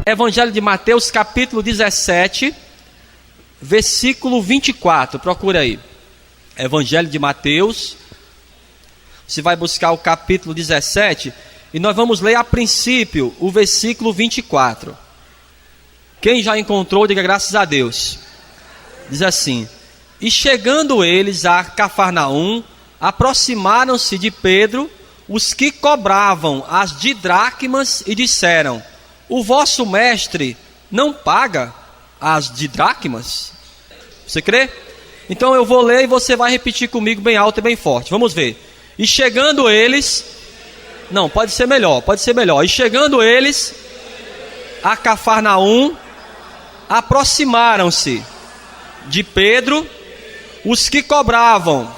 Evangelho de Mateus, capítulo 17, versículo 24. Procura aí. Evangelho de Mateus. Você vai buscar o capítulo 17 e nós vamos ler a princípio o versículo 24. Quem já encontrou, diga graças a Deus. Diz assim: e chegando eles a Cafarnaum, aproximaram-se de Pedro os que cobravam as didracmas e disseram: o vosso mestre não paga as didracmas? Você crê? Então eu vou ler e você vai repetir comigo bem alto e bem forte. Vamos ver. E chegando eles... Não, pode ser melhor. E chegando eles a Cafarnaum, aproximaram-se de Pedro os que cobravam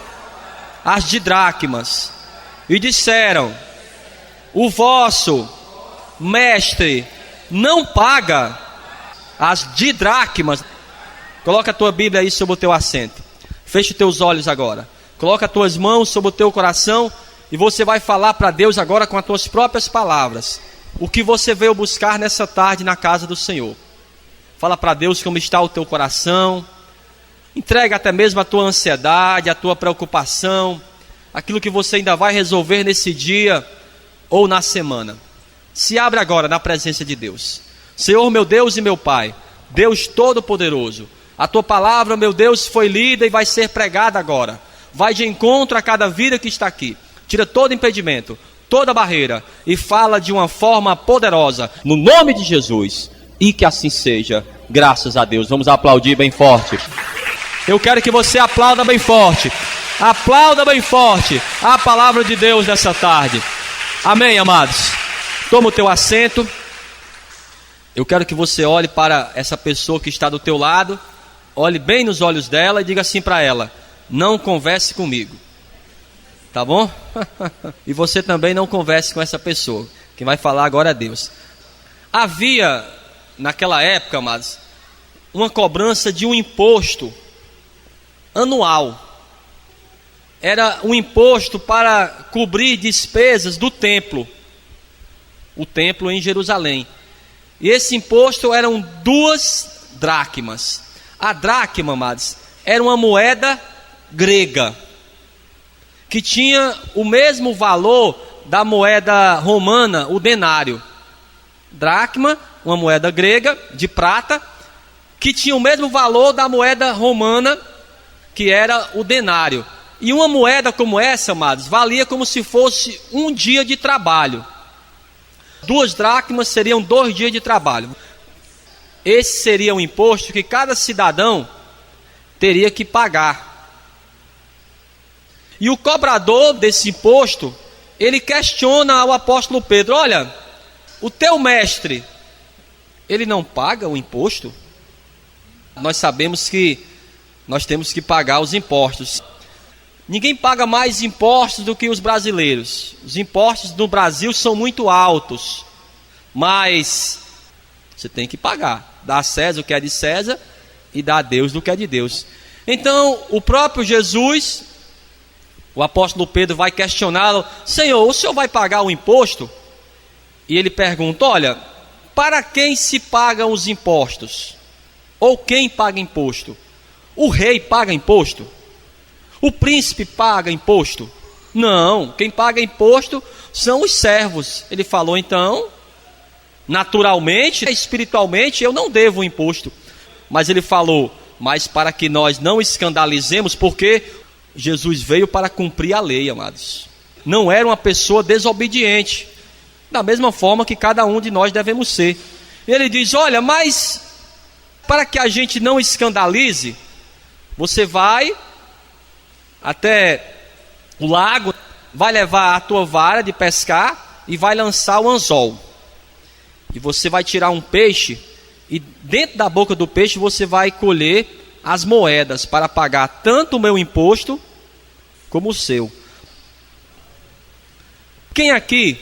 as didracmas e disseram: o vosso mestre não paga as didracmas. Coloca a tua Bíblia aí sobre o teu assento. Feche os teus olhos agora. Coloca as tuas mãos sobre o teu coração e você vai falar para Deus agora com as tuas próprias palavras o que você veio buscar nessa tarde na casa do Senhor. Fala para Deus como está o teu coração. Entrega até mesmo a tua ansiedade, a tua preocupação, aquilo que você ainda vai resolver nesse dia ou na semana. Se abre agora na presença de Deus. Senhor, meu Deus e meu Pai, Deus Todo-Poderoso, a tua palavra, meu Deus, foi lida e vai ser pregada agora. Vai de encontro a cada vida que está aqui. Tira todo impedimento, toda barreira e fala de uma forma poderosa, no nome de Jesus. E que assim seja, graças a Deus. Vamos aplaudir bem forte. Eu quero que você aplauda bem forte. Aplauda bem forte a palavra de Deus nessa tarde. Amém, amados? Toma o teu assento. Eu quero que você olhe para essa pessoa que está do teu lado. Olhe bem nos olhos dela e diga assim para ela: não converse comigo. Tá bom? E você também não converse com essa pessoa. Quem vai falar agora é Deus. Havia, naquela época, amados, uma cobrança de um imposto anual. Era um imposto para cobrir despesas do templo. O templo em Jerusalém. E esse imposto eram 2 dracmas. A dracma, amados, era uma moeda grega, que tinha o mesmo valor da moeda romana, o denário. Dracma, uma moeda grega de prata, que tinha o mesmo valor da moeda romana, que era o denário. E uma moeda como essa, amados, valia como se fosse um dia de trabalho. 2 dracmas seriam 2 dias de trabalho. Esse seria um imposto que cada cidadão teria que pagar. E o cobrador desse imposto, ele questiona ao apóstolo Pedro: olha, o teu mestre, ele não paga o imposto? Nós sabemos que nós temos que pagar os impostos. Ninguém paga mais impostos do que os brasileiros. Os impostos no Brasil são muito altos, mas você tem que pagar. Dá a César o que é de César e dá a Deus o que é de Deus. Então o próprio Jesus, o apóstolo Pedro vai questioná-lo: Senhor, o senhor vai pagar o imposto? E ele pergunta: olha, para quem se pagam os impostos? Ou quem paga imposto? O rei paga imposto? O príncipe paga imposto? Não, quem paga imposto são os servos. Ele falou: então, naturalmente, espiritualmente, eu não devo imposto. Mas ele falou: mas para que nós não escandalizemos, porque Jesus veio para cumprir a lei, amados. Não era uma pessoa desobediente, da mesma forma que cada um de nós devemos ser. Ele diz: olha, mas para que a gente não escandalize, você vai até o lago, vai levar a tua vara de pescar e vai lançar o anzol. E você vai tirar um peixe e dentro da boca do peixe você vai colher as moedas para pagar tanto o meu imposto como o seu. Quem aqui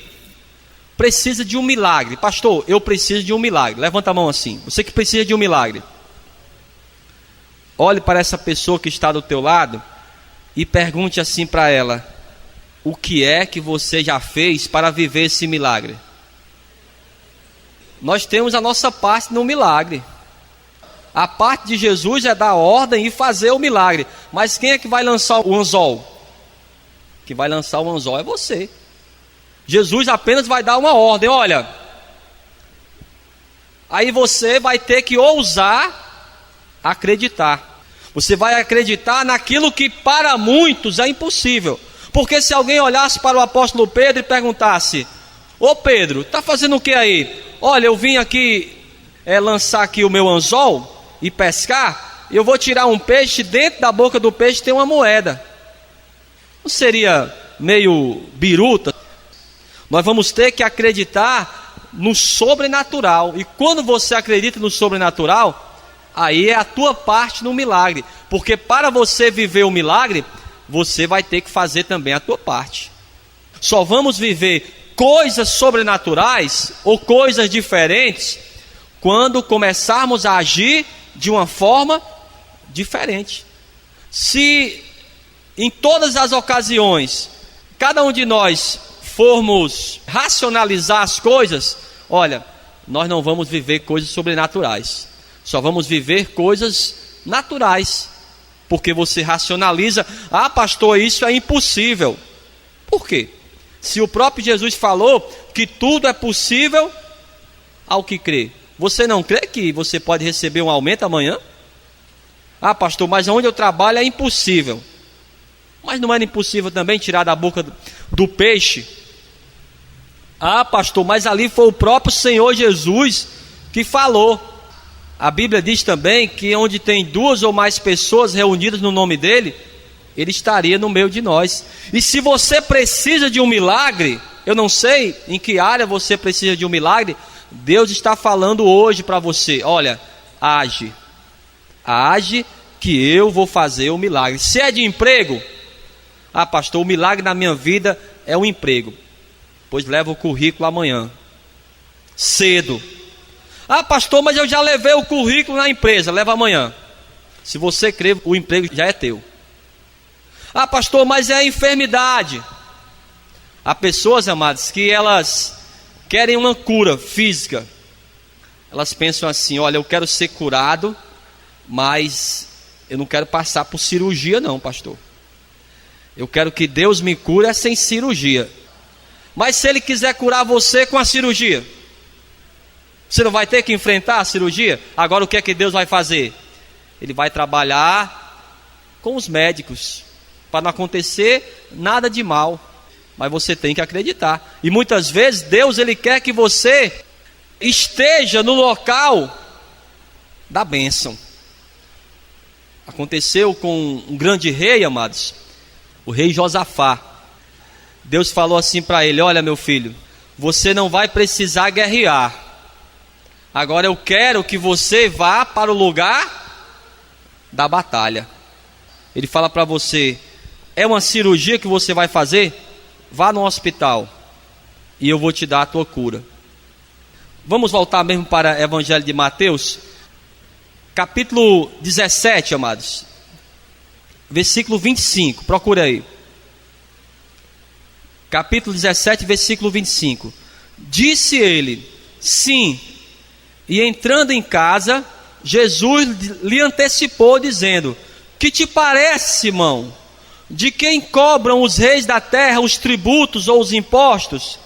precisa de um milagre? Pastor, eu preciso de um milagre. Levanta a mão assim. Você que precisa de um milagre. Olhe para essa pessoa que está do teu lado e pergunte assim para ela: o que é que você já fez para viver esse milagre? nós temos a nossa parte no milagre. A parte de Jesus é dar ordem e fazer o milagre. Mas quem é que vai lançar o anzol? Que vai lançar o anzol é você. Jesus apenas vai dar uma ordem, olha. Aí você vai ter que ousar acreditar. Você vai acreditar naquilo que para muitos é impossível. Porque se alguém olhasse para o apóstolo Pedro e perguntasse: ô Pedro, está fazendo o que aí? Olha, eu vim aqui lançar aqui o meu anzol e pescar, eu vou tirar um peixe, dentro da boca do peixe tem uma moeda. Não seria meio biruta? Nós vamos ter que acreditar no sobrenatural. E quando você acredita no sobrenatural, aí é a tua parte no milagre. Porque para você viver o milagre, você vai ter que fazer também a tua parte. Só vamos viver coisas sobrenaturais ou coisas diferentes quando começarmos a agir de uma forma diferente. Se em todas as ocasiões cada um de nós formos racionalizar as coisas, olha, nós não vamos viver coisas sobrenaturais, só vamos viver coisas naturais, porque você racionaliza: ah, pastor, isso é impossível. Por quê? Se o próprio Jesus falou que tudo é possível ao que crê, você não crê que você pode receber um aumento amanhã? Ah, pastor, mas onde eu trabalho é impossível. Mas não era impossível também tirar da boca do peixe? Ah, pastor, mas ali foi o próprio Senhor Jesus que falou. A Bíblia diz também que onde tem 2 ou mais pessoas reunidas no nome dele, ele estaria no meio de nós. E se você precisa de um milagre, eu não sei em que área você precisa de um milagre, Deus está falando hoje para você: olha, age que eu vou fazer o milagre. Se é de emprego, ah, pastor, o milagre na minha vida é o emprego. Pois leva o currículo amanhã, cedo. Ah, pastor, mas eu já levei o currículo na empresa. Leva amanhã. Se você crer, o emprego já é teu. Ah, pastor, mas é a enfermidade. Há pessoas, amados, que elas querem uma cura física. Elas pensam assim: olha, eu quero ser curado, mas eu não quero passar por cirurgia não, pastor. Eu quero que Deus me cure sem cirurgia. Mas se Ele quiser curar você com a cirurgia, você não vai ter que enfrentar a cirurgia? Agora o que é que Deus vai fazer? Ele vai trabalhar com os médicos, para não acontecer nada de mal. Mas você tem que acreditar. E muitas vezes Deus, Ele quer que você esteja no local da bênção. Aconteceu com um grande rei, amados, o rei Josafá. Deus falou assim para ele: olha, meu filho, você não vai precisar guerrear. Agora eu quero que você vá para o lugar da batalha. Ele fala para você: é uma cirurgia que você vai fazer? Vá no hospital e eu vou te dar a tua cura. Vamos voltar mesmo para o Evangelho de Mateus, capítulo 17, amados, versículo 25, procura aí. Capítulo 17, versículo 25. Disse ele: sim. E entrando em casa, Jesus lhe antecipou, dizendo: que te parece, Simão? De quem cobram os reis da terra os tributos ou os impostos?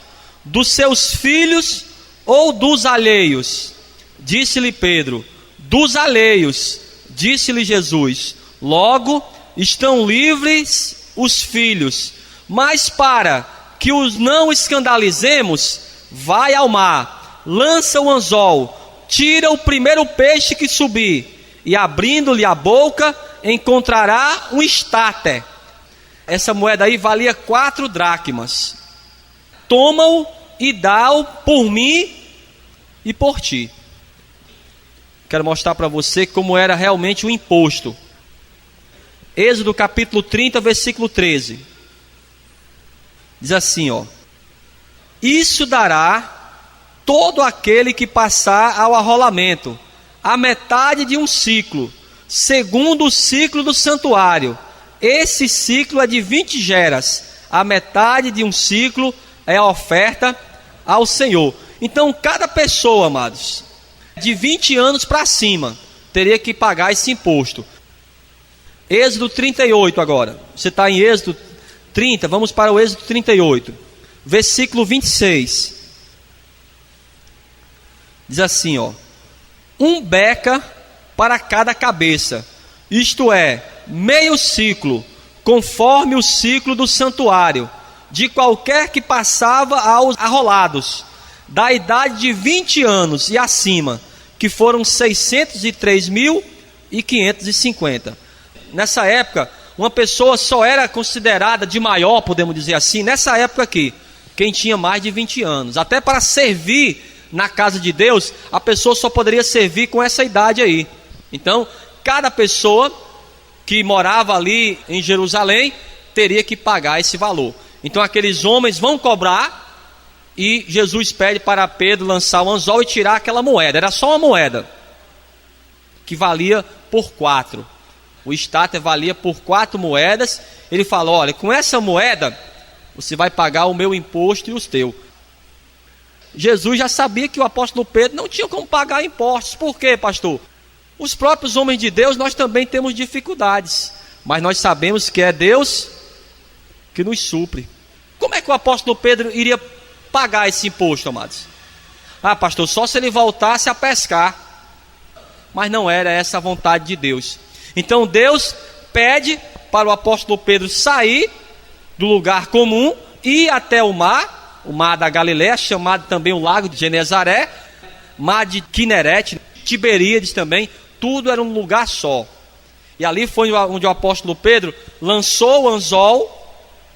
Dos seus filhos ou dos alheios? Disse-lhe Pedro: dos alheios. Disse-lhe Jesus: logo estão livres os filhos. Mas para que os não escandalizemos, vai ao mar, lança o anzol, tira o primeiro peixe que subir, e abrindo-lhe a boca, encontrará um estáter. Essa moeda aí valia 4 dracmas. Toma-o e dá-o por mim e por ti. Quero mostrar para você como era realmente o imposto. Êxodo capítulo 30, versículo 13. Diz assim, ó: isso dará todo aquele que passar ao arrolamento, a metade de um ciclo, segundo o ciclo do santuário. Esse ciclo é de 20 geras. A metade de um ciclo é a oferta ao Senhor. Então, cada pessoa, amados, de 20 anos para cima, teria que pagar esse imposto. Êxodo 38 agora. Você está em Êxodo 30, vamos para o Êxodo 38. Versículo 26. Diz assim, ó: 1 beca para cada cabeça, isto é, meio ciclo, conforme o ciclo do santuário, de qualquer que passava aos arrolados, da idade de 20 anos e acima, que foram 603.550. Nessa época, uma pessoa só era considerada de maior, podemos dizer assim, nessa época aqui, quem tinha mais de 20 anos. Até para servir na casa de Deus, a pessoa só poderia servir com essa idade aí. Então, cada pessoa que morava ali em Jerusalém teria que pagar esse valor. Então, aqueles homens vão cobrar, e Jesus pede para Pedro lançar o anzol e tirar aquela moeda. Era só uma moeda que valia por 4. O estáter valia por 4 moedas. Ele falou: olha, com essa moeda você vai pagar o meu imposto e os teus. Jesus já sabia que o apóstolo Pedro não tinha como pagar impostos. Por quê, pastor? Os próprios homens de Deus, nós também temos dificuldades, mas nós sabemos que é Deus que nos supre. Como é que o apóstolo Pedro iria pagar esse imposto, amados? Ah, pastor, só se ele voltasse a pescar. Mas não era essa a vontade de Deus. Então Deus pede para o apóstolo Pedro sair do lugar comum, ir até o mar da Galileia, chamado também o lago de Genezaré, mar de Quinerete, Tiberíades também, tudo era um lugar só. E ali foi onde o apóstolo Pedro lançou o anzol,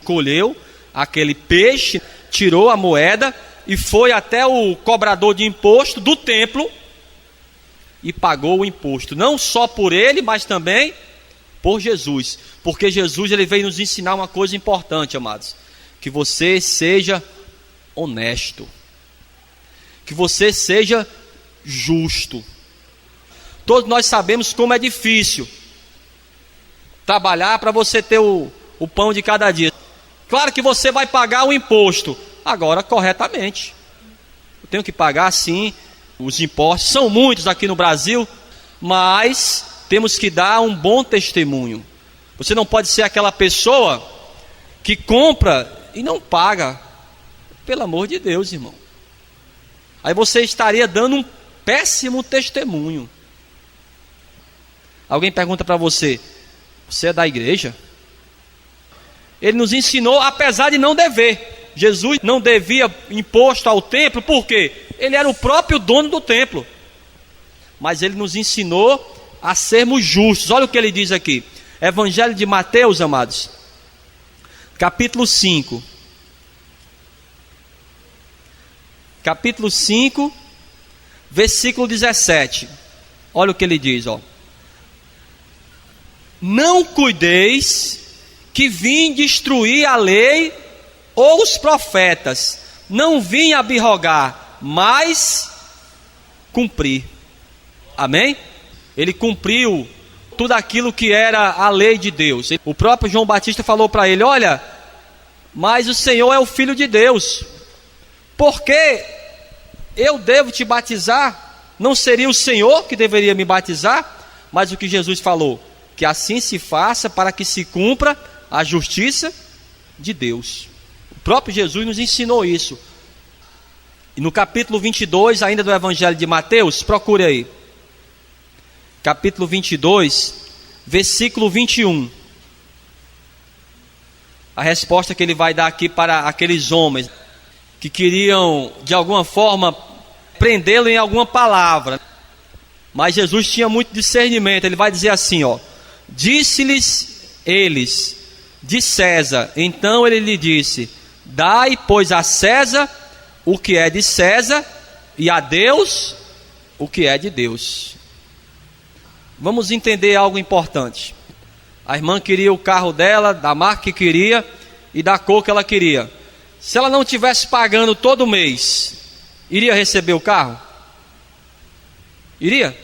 colheu aquele peixe, tirou a moeda e foi até o cobrador de imposto do templo e pagou o imposto, não só por ele, mas também por Jesus, porque Jesus, ele veio nos ensinar uma coisa importante, amados: que você seja honesto, que você seja justo. Todos nós sabemos como é difícil trabalhar para você ter o pão de cada dia. Claro que você vai pagar o imposto, agora corretamente. Eu tenho que pagar sim os impostos, são muitos aqui no Brasil, mas temos que dar um bom testemunho. Você não pode ser aquela pessoa que compra e não paga. Pelo amor de Deus, irmão. Aí você estaria dando um péssimo testemunho. Alguém pergunta para você: você é da igreja? Ele nos ensinou, apesar de não dever. Jesus não devia imposto ao templo, por quê? Ele era o próprio dono do templo. Mas ele nos ensinou a sermos justos. Olha o que ele diz aqui. Evangelho de Mateus, amados, capítulo 5. Capítulo 5, versículo 17. Olha o que ele diz, ó: não cuideis que vim destruir a lei ou os profetas. Não vim abirrogar, mas cumprir. Amém? Ele cumpriu tudo aquilo que era a lei de Deus. O próprio João Batista falou para ele: olha, mas o Senhor é o Filho de Deus, porque eu devo te batizar? Não seria o Senhor que deveria me batizar? Mas o que Jesus falou? Que assim se faça para que se cumpra a justiça de Deus. O próprio Jesus nos ensinou isso. E no capítulo 22, ainda do Evangelho de Mateus, procure aí. Capítulo 22, versículo 21. A resposta que ele vai dar aqui para aqueles homens que queriam, de alguma forma, prendê-lo em alguma palavra. Mas Jesus tinha muito discernimento. Ele vai dizer assim, ó: disse-lhes eles, de César. Então ele lhe disse: dai, pois, a César o que é de César, e a Deus o que é de Deus. Vamos entender algo importante. A irmã queria o carro dela, da marca que queria e da cor que ela queria. Se ela não estivesse pagando todo mês, iria receber o carro? Iria?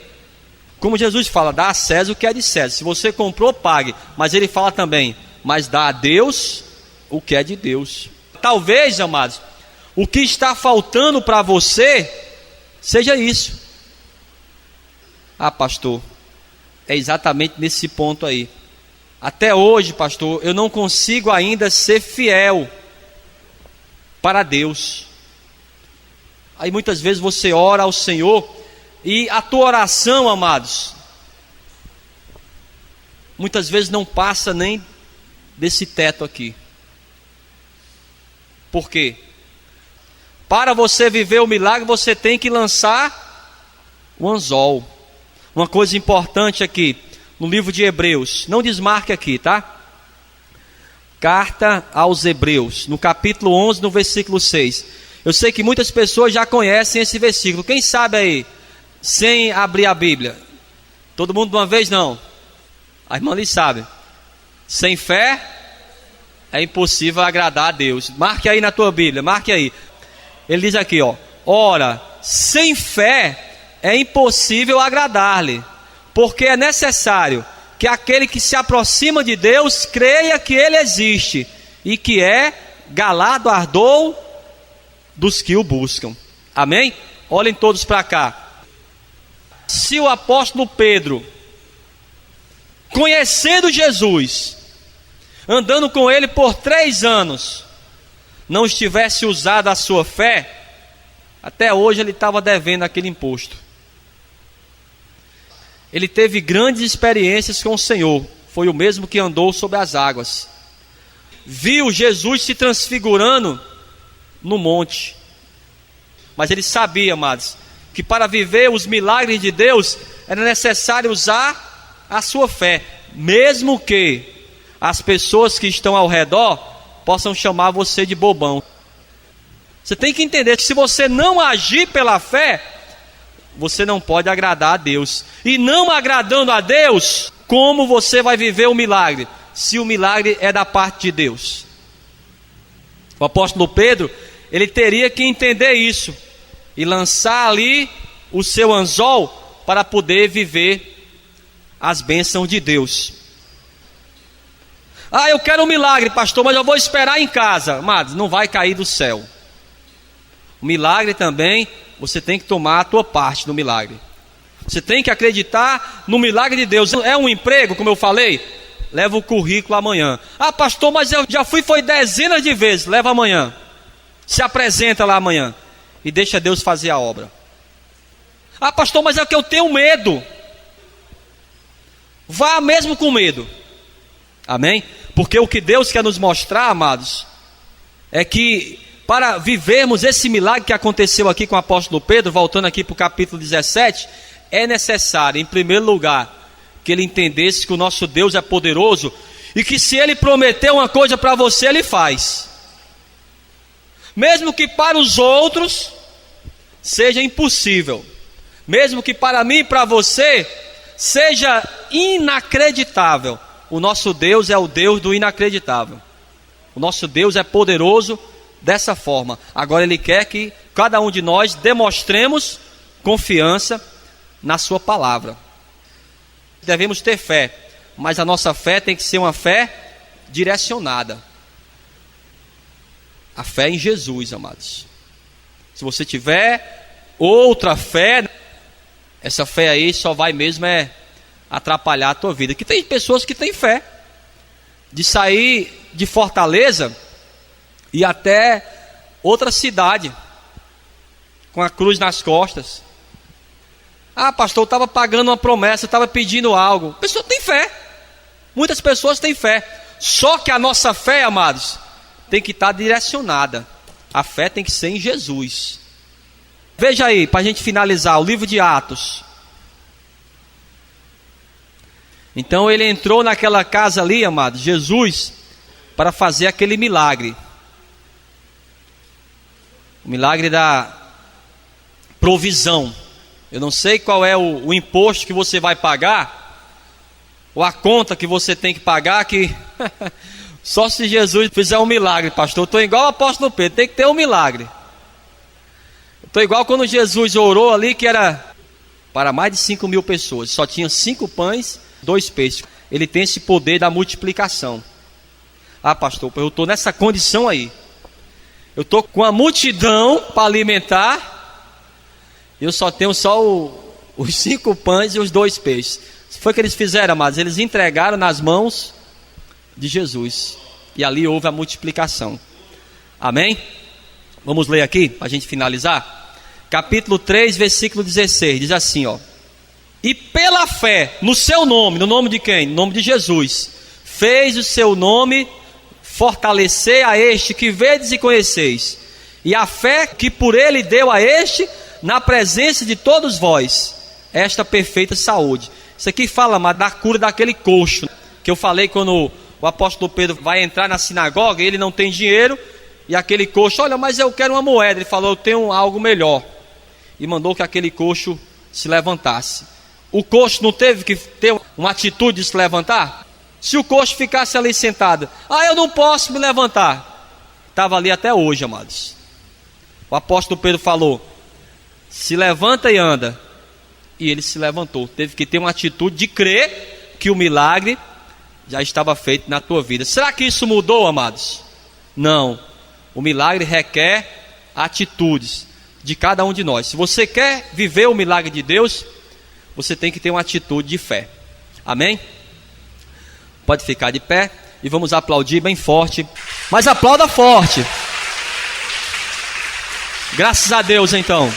Como Jesus fala, dá a César o que é de César. Se você comprou, pague. Mas ele fala também, mas dá a Deus o que é de Deus. Talvez, amados, o que está faltando para você seja isso. Ah, pastor, é exatamente nesse ponto aí. Até hoje, pastor, eu não consigo ainda ser fiel para Deus. Aí muitas vezes você ora ao Senhor e a tua oração, amados, muitas vezes não passa nem desse teto aqui. Por quê? Para você viver o milagre, você tem que lançar o anzol. Uma coisa importante aqui, no livro de Hebreus, não desmarque aqui, tá? Carta aos Hebreus, no capítulo 11, no versículo 6. Eu sei que muitas pessoas já conhecem esse versículo. Quem sabe aí, sem abrir a Bíblia? Todo mundo de uma vez não. A irmã ali sabe. Sem fé é impossível agradar a Deus. Marque aí na tua Bíblia, marque aí. Ele diz aqui, ó: ora, sem fé é impossível agradar-lhe, porque é necessário que aquele que se aproxima de Deus creia que Ele existe e que é galardoador dos que o buscam. Amém? Olhem todos para cá. Se o apóstolo Pedro, conhecendo Jesus, andando com ele por 3 anos, não estivesse usado a sua fé, até hoje ele estava devendo aquele imposto. Ele teve grandes experiências com o Senhor. Foi o mesmo que andou sobre as águas. Viu Jesus se transfigurando no monte. Mas ele sabia, amados, que para viver os milagres de Deus era necessário usar a sua fé, mesmo que as pessoas que estão ao redor possam chamar você de bobão. Você tem que entender que se você não agir pela fé, você não pode agradar a Deus. E não agradando a Deus, como você vai viver o milagre, se o milagre é da parte de Deus? O apóstolo Pedro, ele teria que entender isso e lançar ali o seu anzol para poder viver as bênçãos de Deus. Ah, eu quero um milagre, pastor, mas eu vou esperar em casa. Amados, não vai cair do céu. O milagre também, você tem que tomar a tua parte no milagre. Você tem que acreditar no milagre de Deus. É um emprego, como eu falei, leva o currículo amanhã. Ah, pastor, mas eu já fui, foi dezenas de vezes. Leva amanhã. Se apresenta lá amanhã e deixa Deus fazer a obra. Ah, pastor, mas é que eu tenho medo. Vá mesmo com medo. Amém? Porque o que Deus quer nos mostrar, amados, é que para vivermos esse milagre que aconteceu aqui com o apóstolo Pedro, voltando aqui para o capítulo 17, é necessário, em primeiro lugar, que ele entendesse que o nosso Deus é poderoso e que se ele prometer uma coisa para você, ele faz. Mesmo que para os outros seja impossível, mesmo que para mim e para você seja inacreditável, o nosso Deus é o Deus do inacreditável. O nosso Deus é poderoso dessa forma. Agora Ele quer que cada um de nós demonstremos confiança na sua palavra. Devemos ter fé, mas a nossa fé tem que ser uma fé direcionada. A fé em Jesus, amados. Se você tiver outra fé, essa fé aí só vai mesmo atrapalhar a tua vida. Que tem pessoas que têm fé de sair de Fortaleza e até outra cidade com a cruz nas costas. Ah, pastor, eu estava pagando uma promessa, eu estava pedindo algo. A pessoa tem fé. Muitas pessoas têm fé. Só que a nossa fé, amados, tem que estar direcionada. A fé tem que ser em Jesus. Veja aí, para a gente finalizar, o livro de Atos. Então ele entrou naquela casa ali, amados, Jesus, para fazer aquele milagre. O milagre da provisão. Eu não sei qual é o imposto que você vai pagar, ou a conta que você tem que pagar, que só se Jesus fizer um milagre, pastor. Eu estou igual o apóstolo Pedro, tem que ter um milagre. Estou igual quando Jesus orou ali, que era para mais de 5.000 pessoas, só tinha 5 pães, 2 peixes. Ele tem esse poder da multiplicação. Ah, pastor, eu estou nessa condição aí. Eu estou com a multidão para alimentar, eu só tenho os 5 pães e os 2 peixes. Isso foi o que eles fizeram, amados. Eles entregaram nas mãos de Jesus. E ali houve a multiplicação. Amém? Vamos ler aqui, para a gente finalizar. Capítulo 3, versículo 16. Diz assim, ó. E pela fé, no seu nome, no nome de quem? No nome de Jesus. Fez o seu nome fortalecer a este que vedes e conheceis. E a fé que por ele deu a este, na presença de todos vós, esta perfeita saúde. Isso aqui fala, mas da cura daquele coxo, que eu falei quando o apóstolo Pedro vai entrar na sinagoga, ele não tem dinheiro, e aquele coxo, olha, mas eu quero uma moeda. Ele falou, eu tenho algo melhor. E mandou que aquele coxo se levantasse. O coxo não teve que ter uma atitude de se levantar? Se o coxo ficasse ali sentado, eu não posso me levantar. Estava ali até hoje, amados. O apóstolo Pedro falou, se levanta e anda. E ele se levantou. Teve que ter uma atitude de crer que o milagre já estava feito na tua vida. Será que isso mudou, amados? Não. O milagre requer atitudes de cada um de nós. Se você quer viver o milagre de Deus, você tem que ter uma atitude de fé. Amém? Pode ficar de pé e vamos aplaudir bem forte. Mas aplauda forte. Graças a Deus, então.